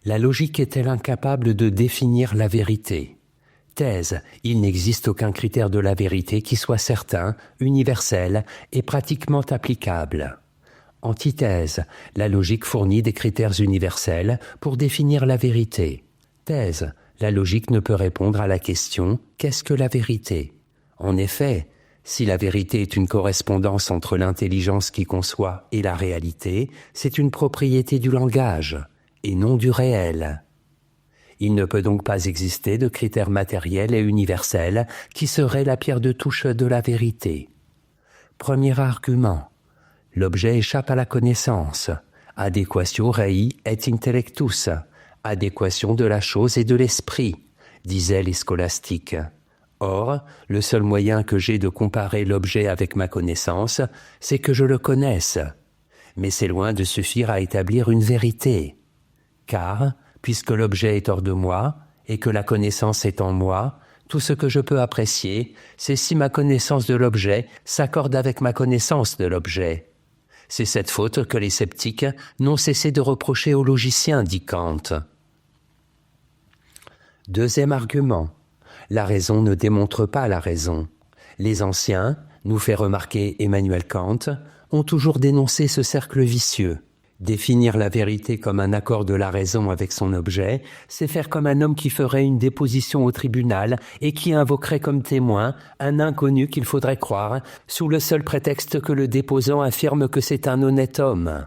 La logique est-elle incapable de définir la vérité? Thèse, il n'existe aucun critère de la vérité qui soit certain, universel et pratiquement applicable. Antithèse, la logique fournit des critères universels pour définir la vérité. Thèse, la logique ne peut répondre à la question « Qu'est-ce que la vérité ?» En effet, si la vérité est une correspondance entre l'intelligence qui conçoit et la réalité, c'est une propriété du langage, et non du réel. Il ne peut donc pas exister de critères matériels et universels qui seraient la pierre de touche de la vérité. Premier argument. L'objet échappe à la connaissance. Adéquatio rei et intellectus. Adéquation de la chose et de l'esprit, disaient les scolastiques. Or, le seul moyen que j'ai de comparer l'objet avec ma connaissance, c'est que je le connaisse. Mais c'est loin de suffire à établir une vérité. Car, puisque l'objet est hors de moi, et que la connaissance est en moi, tout ce que je peux apprécier, c'est si ma connaissance de l'objet s'accorde avec ma connaissance de l'objet. C'est cette faute que les sceptiques n'ont cessé de reprocher aux logiciens, dit Kant. Deuxième argument. La raison ne démontre pas la raison. Les anciens, nous fait remarquer Emmanuel Kant, ont toujours dénoncé ce cercle vicieux. Définir la vérité comme un accord de la raison avec son objet, c'est faire comme un homme qui ferait une déposition au tribunal et qui invoquerait comme témoin un inconnu qu'il faudrait croire, sous le seul prétexte que le déposant affirme que c'est un honnête homme.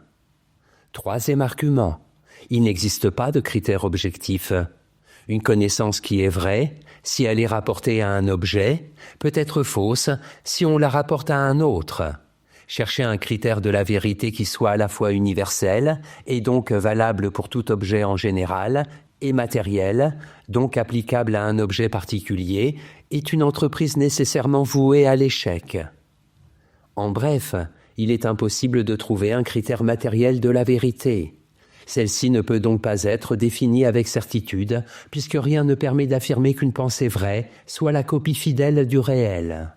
Troisième argument. Il n'existe pas de critère objectif. Une connaissance qui est vraie, si elle est rapportée à un objet, peut être fausse si on la rapporte à un autre. Chercher un critère de la vérité qui soit à la fois universel et donc valable pour tout objet en général, et matériel, donc applicable à un objet particulier, est une entreprise nécessairement vouée à l'échec. En bref, il est impossible de trouver un critère matériel de la vérité. Celle-ci ne peut donc pas être définie avec certitude, puisque rien ne permet d'affirmer qu'une pensée vraie soit la copie fidèle du réel.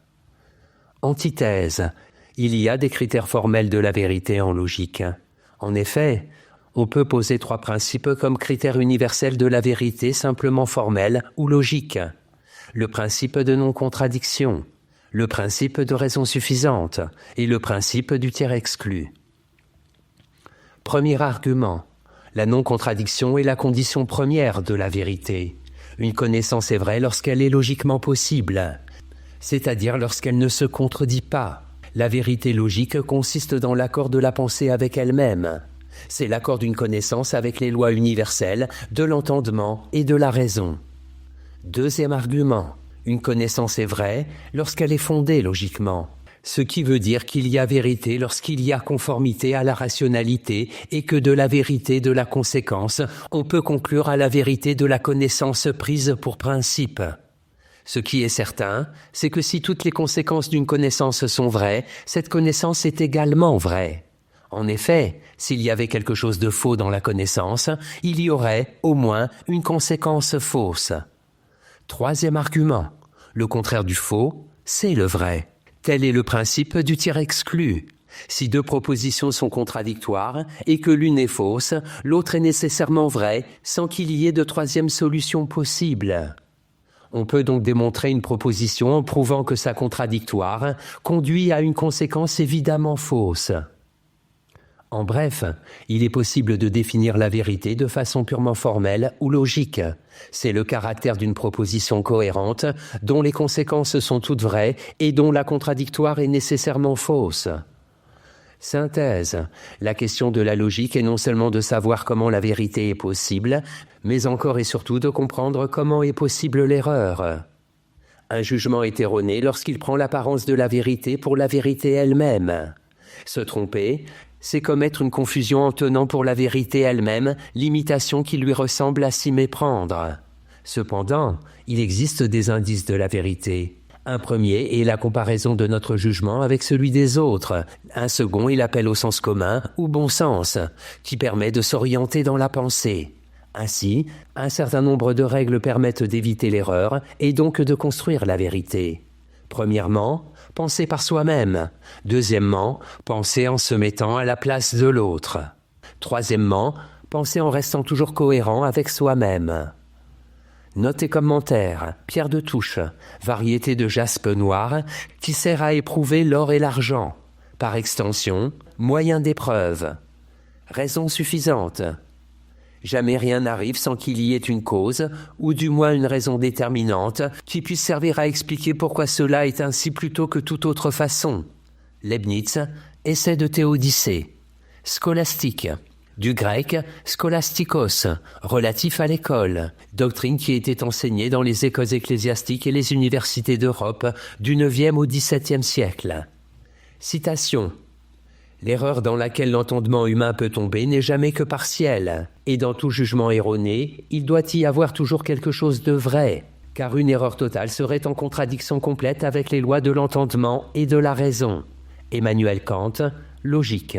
Antithèse. Il y a des critères formels de la vérité en logique. En effet, on peut poser trois principes comme critères universels de la vérité simplement formels ou logiques. Le principe de non-contradiction, le principe de raison suffisante et le principe du tiers exclu. Premier argument. La non-contradiction est la condition première de la vérité. Une connaissance est vraie lorsqu'elle est logiquement possible, c'est-à-dire lorsqu'elle ne se contredit pas. La vérité logique consiste dans l'accord de la pensée avec elle-même. C'est l'accord d'une connaissance avec les lois universelles, de l'entendement et de la raison. Deuxième argument. Une connaissance est vraie lorsqu'elle est fondée logiquement. Ce qui veut dire qu'il y a vérité lorsqu'il y a conformité à la rationalité et que de la vérité de la conséquence, on peut conclure à la vérité de la connaissance prise pour principe. Ce qui est certain, c'est que si toutes les conséquences d'une connaissance sont vraies, cette connaissance est également vraie. En effet, s'il y avait quelque chose de faux dans la connaissance, il y aurait, au moins, une conséquence fausse. Troisième argument. Le contraire du faux, c'est le vrai. Tel est le principe du tiers exclu. Si deux propositions sont contradictoires et que l'une est fausse, l'autre est nécessairement vraie sans qu'il y ait de troisième solution possible. On peut donc démontrer une proposition en prouvant que sa contradictoire conduit à une conséquence évidemment fausse. En bref, il est possible de définir la vérité de façon purement formelle ou logique. C'est le caractère d'une proposition cohérente dont les conséquences sont toutes vraies et dont la contradictoire est nécessairement fausse. Synthèse. La question de la logique est non seulement de savoir comment la vérité est possible, mais encore et surtout de comprendre comment est possible l'erreur. Un jugement est erroné lorsqu'il prend l'apparence de la vérité pour la vérité elle-même. Se tromper, c'est commettre une confusion en tenant pour la vérité elle-même l'imitation qui lui ressemble à s'y méprendre. Cependant, il existe des indices de la vérité. Un premier est la comparaison de notre jugement avec celui des autres. Un second est l'appel au sens commun ou bon sens, qui permet de s'orienter dans la pensée. Ainsi, un certain nombre de règles permettent d'éviter l'erreur et donc de construire la vérité. Premièrement, penser par soi-même. Deuxièmement, penser en se mettant à la place de l'autre. Troisièmement, Penser en restant toujours cohérent avec soi-même. Notes et commentaires, pierre de touche, variété de jaspe noir qui sert à éprouver l'or et l'argent. Par extension, moyen d'épreuve. Raison suffisante. Jamais rien n'arrive sans qu'il y ait une cause, ou du moins une raison déterminante, qui puisse servir à expliquer pourquoi cela est ainsi plutôt que toute autre façon. Leibniz, Essai de Théodicée. Scolastique. Du grec scholastikos, relatif à l'école, doctrine qui était enseignée dans les écoles ecclésiastiques et les universités d'Europe du IXe au XVIIe siècle. Citation. L'erreur dans laquelle l'entendement humain peut tomber n'est jamais que partielle, et dans tout jugement erroné, il doit y avoir toujours quelque chose de vrai, car une erreur totale serait en contradiction complète avec les lois de l'entendement et de la raison. Emmanuel Kant, Logique.